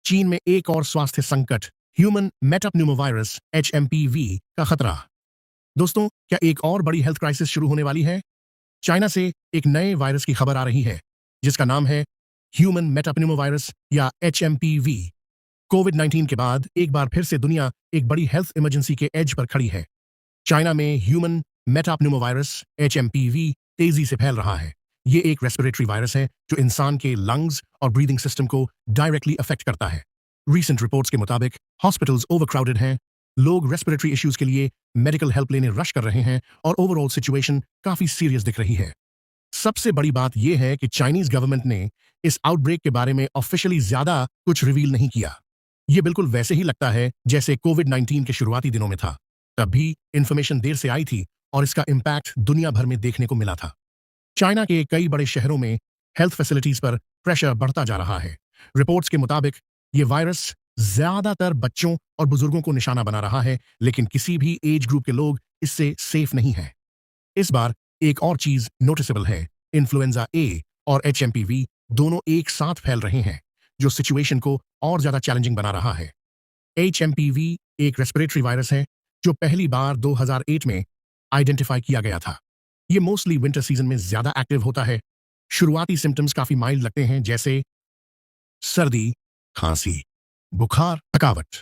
चीन में एक और स्वास्थ्य संकट, ह्यूमन मेटाप्न्यूमोवायरस HMPV का खतरा। दोस्तों, क्या एक और बड़ी हेल्थ क्राइसिस शुरू होने वाली है? चाइना से एक नए वायरस की खबर आ रही है, जिसका नाम है ह्यूमन मेटाप्न्यूमोवायरस या HMPV। कोविड-19 के बाद एक बार फिर से दुनिया एक बड़ी हेल्थ इमरजेंसी के एज पर खड़ी है। चाइना में ह्यूमन मेटाप्न्यूमोवायरस HMPV तेजी से फैल रहा है। ये एक रेस्पिरेटरी वायरस है जो इंसान के लंग्स और ब्रीदिंग सिस्टम को डायरेक्टली अफेक्ट करता है। रीसेंट रिपोर्ट्स के मुताबिक हॉस्पिटल्स ओवरक्राउडेड हैं, लोग रेस्पिरेटरी इश्यूज के लिए मेडिकल हेल्प लेने रश कर रहे हैं और ओवरऑल सिचुएशन काफी सीरियस दिख रही है। सबसे बड़ी बात यह है कि चाइनीज गवर्नमेंट ने इस आउटब्रेक के बारे में ऑफिशियली ज्यादा कुछ रिवील नहीं किया। यह बिल्कुल वैसे ही लगता है जैसे कोविड-19 के शुरुआती दिनों में था। तब भी इंफॉर्मेशन देर से आई थी और इसका इम्पैक्ट दुनिया भर में देखने को मिला था। चाइना के कई बड़े शहरों में हेल्थ फैसिलिटीज पर प्रेशर बढ़ता जा रहा है। रिपोर्ट्स के मुताबिक ये वायरस ज्यादातर बच्चों और बुजुर्गों को निशाना बना रहा है, लेकिन किसी भी एज ग्रुप के लोग इससे सेफ नहीं है। इस बार एक और चीज नोटिसेबल है, इन्फ्लुएंजा ए और HMPV दोनों एक साथ फैल रहे हैं, जो सिचुएशन को और ज्यादा चैलेंजिंग बना रहा है। HMPV एक रेस्पिरेटरी वायरस है जो पहली बार 2008 में आइडेंटिफाई किया गया था। ये मोस्टली विंटर सीजन में ज्यादा एक्टिव होता है। शुरुआती सिम्टम्स काफी माइल्ड लगते हैं, जैसे सर्दी, खांसी, बुखार, थकावट।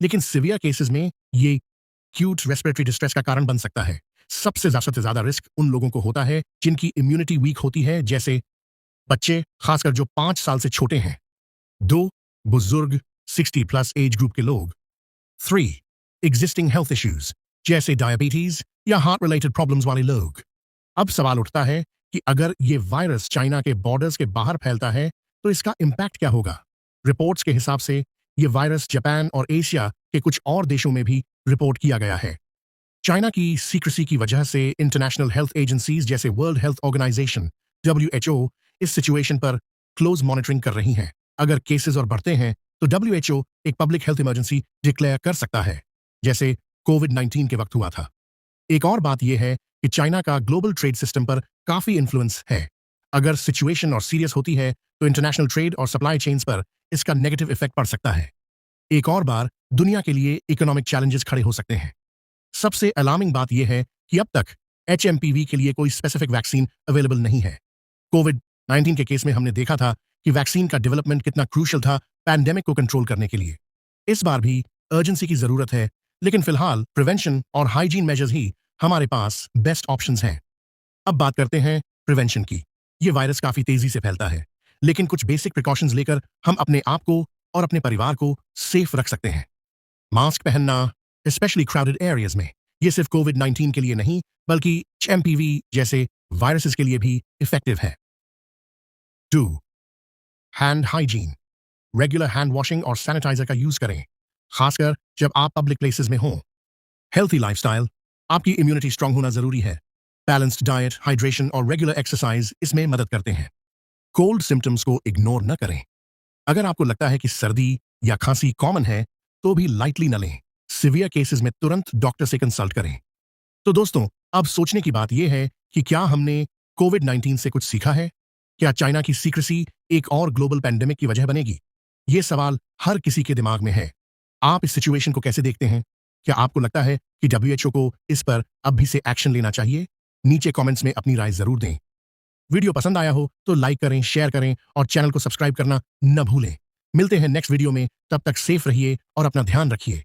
लेकिन सिवियर केसेस में ये एक्यूट रेस्पिरेटरी डिस्ट्रेस का कारण बन सकता है। सबसे ज्यादा रिस्क उन लोगों को होता है जिनकी इम्यूनिटी वीक होती है, जैसे बच्चे, खासकर जो 5 साल से छोटे हैं। 2 बुजुर्ग 60+ एज ग्रुप के लोग। 3 एग्जिस्टिंग हेल्थ इश्यूज जैसे डायबिटीज या हार्ट रिलेटेड प्रॉब्लम्स वाले लोग। अब सवाल उठता है कि अगर ये वायरस चाइना के बॉर्डर्स के बाहर फैलता है तो इसका इंपैक्ट क्या होगा? रिपोर्ट्स के हिसाब से ये वायरस जापान और एशिया के कुछ और देशों में भी रिपोर्ट किया गया है। चाइना की सीक्रेसी की वजह से इंटरनेशनल हेल्थ एजेंसीज जैसे वर्ल्ड हेल्थ ऑर्गेनाइजेशन WHO इस सिचुएशन पर क्लोज मॉनिटरिंग कर रही हैं। अगर केसेस और बढ़ते हैं तो WHO एक पब्लिक हेल्थ इमरजेंसी डिक्लेयर कर सकता है, जैसे कोविड-19 के वक्त हुआ था। एक और बात यह है कि चाइना का ग्लोबल ट्रेड सिस्टम पर काफी इन्फ्लुएंस है। अगर सिचुएशन और सीरियस होती है तो इंटरनेशनल ट्रेड और सप्लाई चेन्स पर इसका नेगेटिव इफेक्ट पड़ सकता है। एक और बार दुनिया के लिए इकोनॉमिक चैलेंजेस खड़े हो सकते हैं। सबसे अलार्मिंग बात यह है कि अब तक HMPV के लिए कोई स्पेसिफिक वैक्सीन अवेलेबल नहीं है। कोविड-19 के केस में हमने देखा था कि वैक्सीन का डेवलपमेंट कितना क्रूशियल था पैंडेमिक को कंट्रोल करने के लिए। इस बार भी अर्जेंसी की जरूरत है, लेकिन फिलहाल प्रिवेंशन और हाइजीन मेजर्स ही हमारे पास बेस्ट ऑप्शंस हैं। अब बात करते हैं प्रिवेंशन की। ये वायरस काफी तेजी से फैलता है, लेकिन कुछ बेसिक प्रिकॉशंस लेकर हम अपने आप को और अपने परिवार को सेफ रख सकते हैं। मास्क पहनना, स्पेशली क्राउडेड एरियाज में, ये सिर्फ कोविड-19 के लिए नहीं बल्कि HMPV जैसे वायरसेस के लिए भी इफेक्टिव है। 2 hand hygiene, regular hand washing और सैनिटाइजर का यूज करें, खासकर जब आप पब्लिक प्लेसेस में हों। हेल्थी लाइफस्टाइल, आपकी इम्यूनिटी स्ट्रांग होना जरूरी है। बैलेंस्ड डाइट, हाइड्रेशन और रेगुलर एक्सरसाइज इसमें मदद करते हैं। कोल्ड सिम्टम्स को इग्नोर न करें। अगर आपको लगता है कि सर्दी या खांसी कॉमन है तो भी लाइटली न लें। सिवियर केसेस में तुरंत डॉक्टर से कंसल्ट करें। तो दोस्तों, अब सोचने की बात यह है कि क्या हमने कोविड-19 से कुछ सीखा है? क्या चाइना की सीक्रेसी एक और ग्लोबल पैंडेमिक की वजह बनेगी? ये सवाल हर किसी के दिमाग में है। आप इस सिचुएशन को कैसे देखते हैं? क्या आपको लगता है कि WHO को इस पर अब भी से एक्शन लेना चाहिए? नीचे कमेंट्स में अपनी राय जरूर दें। वीडियो पसंद आया हो तो लाइक करें, शेयर करें और चैनल को सब्सक्राइब करना न भूलें। मिलते हैं नेक्स्ट वीडियो में, तब तक सेफ रहिए और अपना ध्यान रखिए।